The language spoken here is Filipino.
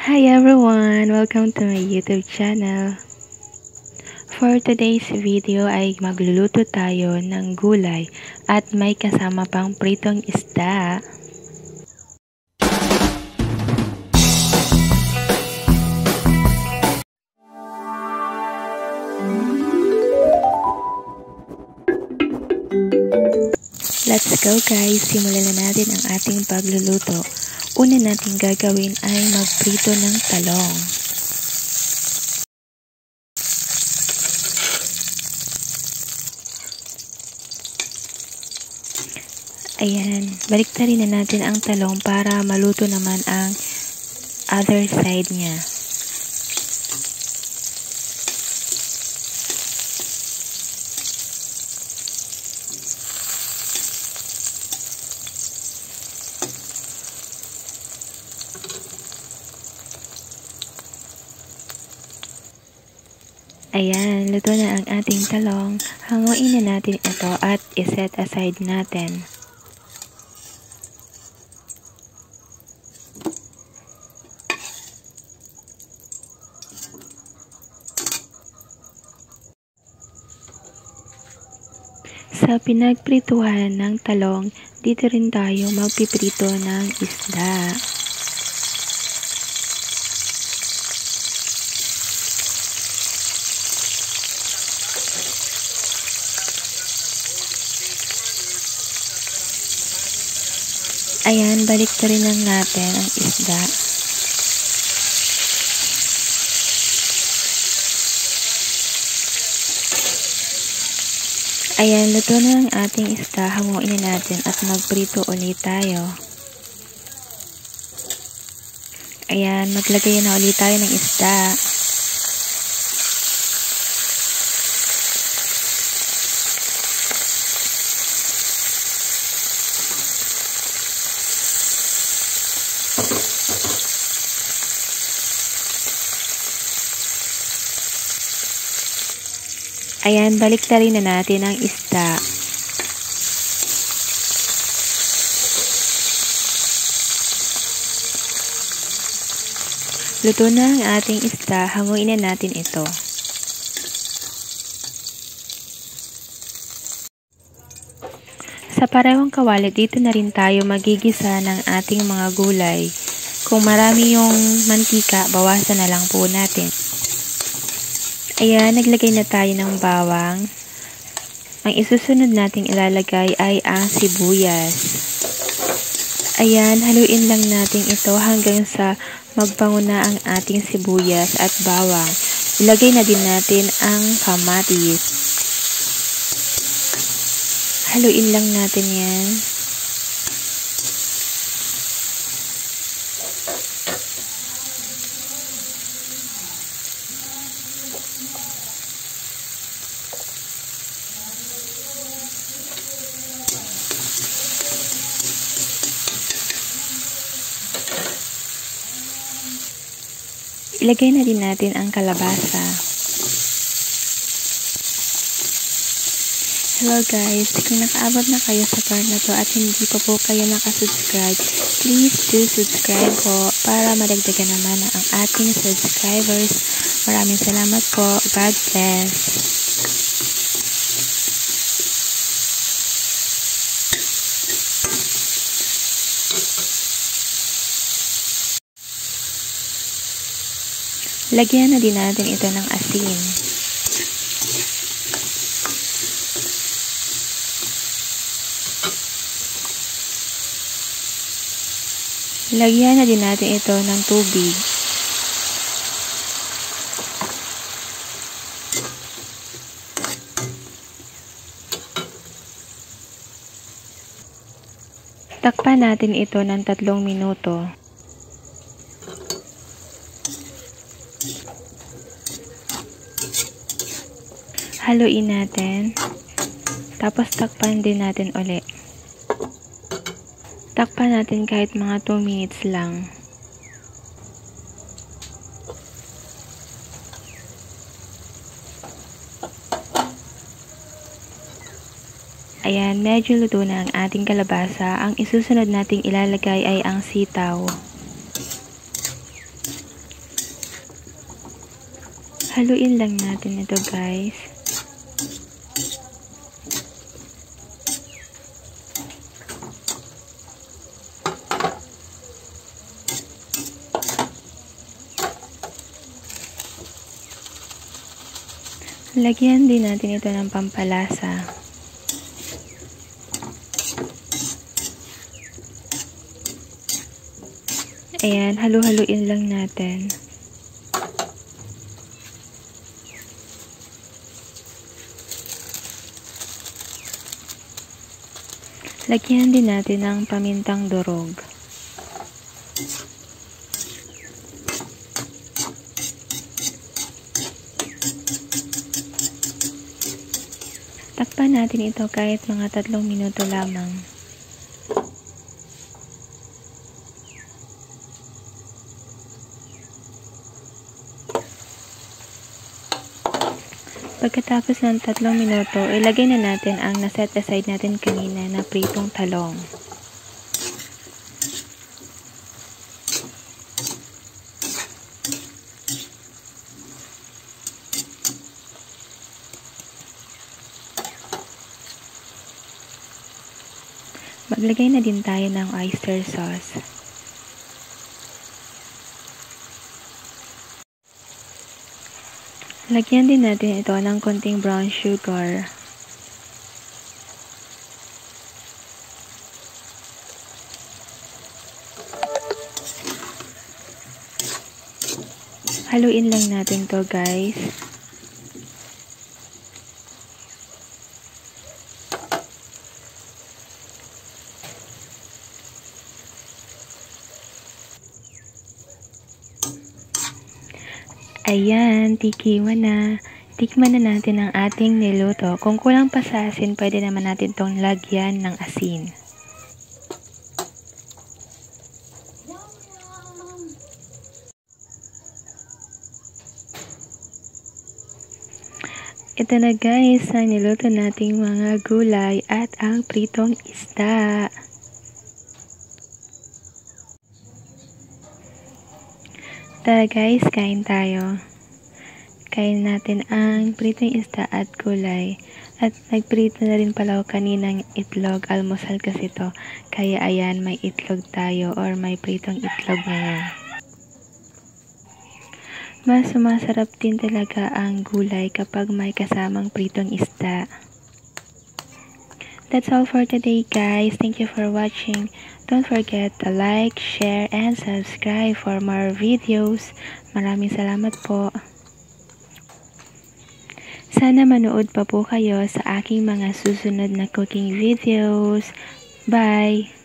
Hi everyone! Welcome to my YouTube channel. For today's video ay magluluto tayo ng gulay at may kasama pang pritong isda. Let's go guys! Simulan na natin ang ating pagluluto. Una nating gagawin ay magprito ng talong. Ayan, baliktarin na natin ang talong para maluto naman ang other side niya. Ayan, luto na ang ating talong. Hanguin na natin ito at iset aside natin. Sa pinagprituhan ng talong, dito rin tayo magpiprito ng isda. Ayan, baliktarin lang natin ang isda. Ayan, luto na ang ating isda. Hanguin na natin at magprito ulit tayo. Ayan, maglagay na ulit tayo ng isda. Ayan, baliktarin na natin ang isda. Luto na ang ating isda, hanguin na natin ito. Sa parehong kawali, dito na rin tayo magigisa ng ating mga gulay. Kung marami yung mantika, bawasan na lang po natin. Ayan, naglagay na tayo ng bawang. Ang isusunod nating ilalagay ay ang sibuyas. Ayan, haluin lang natin ito hanggang sa magbango na ang ating sibuyas at bawang. Ilagay na din natin ang kamatis. Haluin lang natin yan. Ilagay na din natin ang kalabasa. Hello guys, kung nakaabot na kayo sa part na to at hindi pa po kayo nakasubscribe, please do subscribe po para madagdagan naman ang ating subscribers. Maraming salamat po. God bless. Lagyan na din natin ito ng asin. Lagyan na din natin ito ng tubig. Takpan natin ito ng 3 minuto. Haluin natin. Tapos takpan din natin ulit. Takpan natin kahit mga 2 minutes lang. Ayan, medyo luto na ang ating kalabasa. Ang isusunod nating ilalagay ay ang sitaw. Haluin lang natin ito guys. Lagyan din natin ito ng pampalasa. Ayan, halu-haluin lang natin. Lagyan din natin ng pamintang durog. Takpan natin ito kahit mga 3 minuto lamang. Pagkatapos ng 3 minuto, ilagay na natin ang naset aside natin kanina na pritong talong. Maglagay na din tayo ng oyster sauce. Lagyan din natin ito ng konting brown sugar. Haluin lang natin to guys. Ayan, tikman na. Tikman na natin ang ating niluto. Kung kulang pa sa asin, pwede naman natin itong lagyan ng asin. Ito na guys, ang niluto nating mga gulay at ang pritong isda. Tara guys, kain tayo. Kain natin ang pritong isda at gulay. At nagprito na rin pala ako kaninang itlog. Almusal kasi to. Kaya ayan, may itlog tayo or may pritong itlog ngayon. Mas sumasarap din talaga ang gulay kapag may kasamang pritong isda. That's all for today guys. Thank you for watching. Don't forget to like, share, and subscribe for more videos. Maraming salamat po. Sana manood pa po kayo sa aking mga susunod na cooking videos. Bye!